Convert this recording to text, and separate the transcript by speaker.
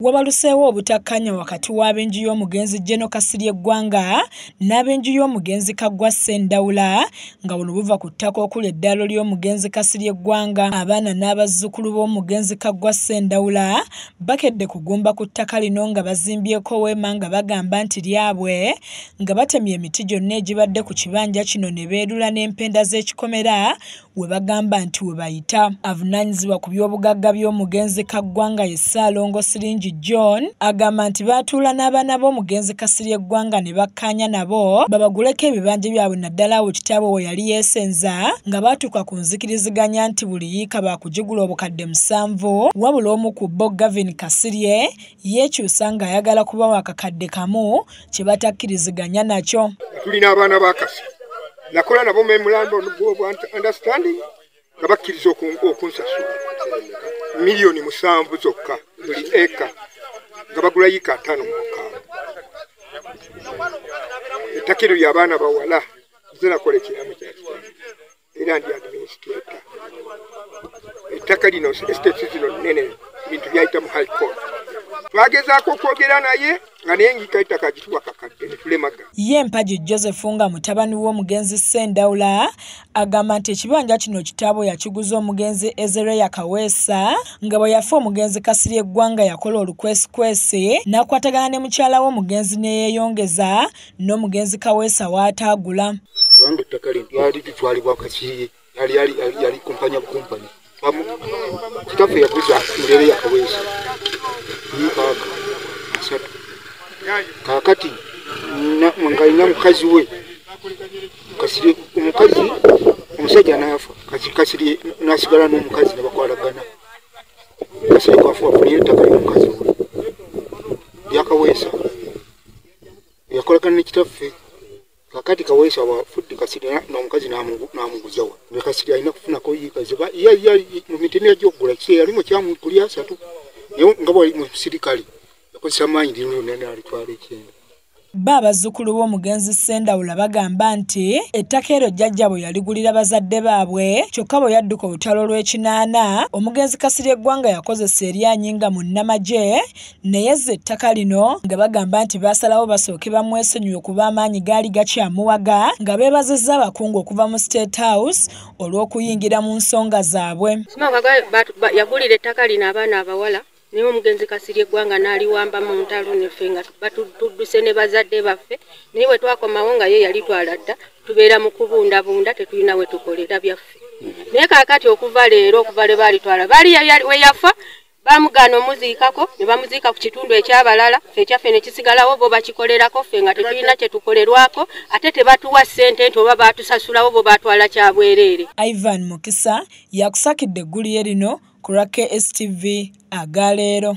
Speaker 1: Wabaluseewo obutakkanya wakati w'ab'enju y'omugenzi General Kasirye Gwanga n'ab'enju y'omugenzi Kaggwa Sendawula nga buno buva ku ttaka okuli eddaalo ly'omugenzi Kasirye Gwanga. Abaana n'abazzukulu b'omugenzi Kaggwa Sendawula bakedde kugumba ku ttaka lino nga bazimbyeko weema nga bagamba nti lyabwe, nga batemye emiti gyonna egibadde ku kibanja kino ne beerula n'empenda z'ekikomera we bagamba nti we bayita. Avunaanyizibwa ku by'obugagga by'omugenzi Kaggwa nga ye Ssaalongo Siringi John agamba nti baatuula n'abaana b'omugenzi Kasirye Gwanga ne bakkaanya nabo babaguleko ebibanja byabwe naddala awo kitaabwe we yali yeesenza, nga baatuuka ku nzikiriziganya nti buli yiika baakugigula obukadde 7, wabula omu ku bo Gavin Kasirye yeekyusa ng'ayagala kubawa akakadde kamu kye batakkiriziganya nakyo.
Speaker 2: Tulina abaana ba Kasirye nakola nabo memorandum of understanding nga bakkiriza okunsasula miliyoni 7 zokka buli eka nga bagula yiika 5 mu mukaaga. Ettaka ly'abaana bawala nze nakola ekiramu kya kitanga era ndi administrator. Ettaka lino estate zino nnene bintu byayita mu high court. Twagezaako okwogera naye nga naye ngika ettaka gituwa kakadde ne tulemaga.
Speaker 1: Ye Mpagi Joseph nga mutabani w'omugenzi Sendawula agamba nti ekibanja kino kitaabwe yakiguza omugenzi Ezereya Kaweesa nga bwe yafa omugenzi Kasirye Gwanga yakola olukwesikwesi n'akwatagana ne mukyala w'omugenzi neyeeyongeza n'omugenzi Kaweesa w'ataagula.
Speaker 2: Kubanga ettaka lyali litwalibwa Kasirye yali kumpanya bukumpanya. Kitaffe yaguza Ezereya Kaweesa yiikaaga 3. Kakati ngalina mukazi we Kasirye, omukazi omusajja n'afa, Kasirye n'asigala n'omukazi ne bakwalagana. Kasirye kwafunira ettaka ly'omukazi we lya Kaweesa yakolagana ne kitaffe. Kakati Kaweesa wafudde Kasirye n'omukazi n'amuguza wa ne Kasirye alina kufunako yiika ze yali mu mitendera egy'okugula kye yalimu kyamukulya 3 naye nga bwali mu sirikale yakozesa maanyi lino lyonna n'alitwala ekyenda.
Speaker 1: Babazzukulu b'omugenzi Sendawula bagamba nti ettaka eryo jjajja bwe yaligulira bazadde baabwe, kyokka bwe yadduka olutalo lw'ekinaana omugenzi Kasirye Gwanga yakozesa eryanyi nga munnamagye ne yezza ettaka lino, nga bagamba nti baasalawo basooke bamwesonyiwe kuba amaanyi gaali gakyamuwaga, nga beebazizza abakungu okuva mu State House olw'okuyingira mu nsonga zaabwe.
Speaker 3: Yagulira ettaka lino abaana abawala naye omugenzi Kasirye Gwanga n'aliwamba mu ntalo neffe nga batudduse ne bazadde baffe, naye bwe twakomawo nga ye yalitwala dda tubeera mu kubundabunda tetulina we tukolera byaffe. Naye kaakati okuva leero le baalitwala we yafa bamugaana omuziikako ne bamuziika ku kitundu ekyabalala, ffe ekyaffe ne kisigalawo bo bakikolerako ffe nga tetulina kye tukolerwako, ate tebatuwa ssente nti oba baatusasulawo bo baatwala kyabwereere.
Speaker 1: Ivan Mukisa yakusakidde eggulire lino ku lwa KSTV agaleero.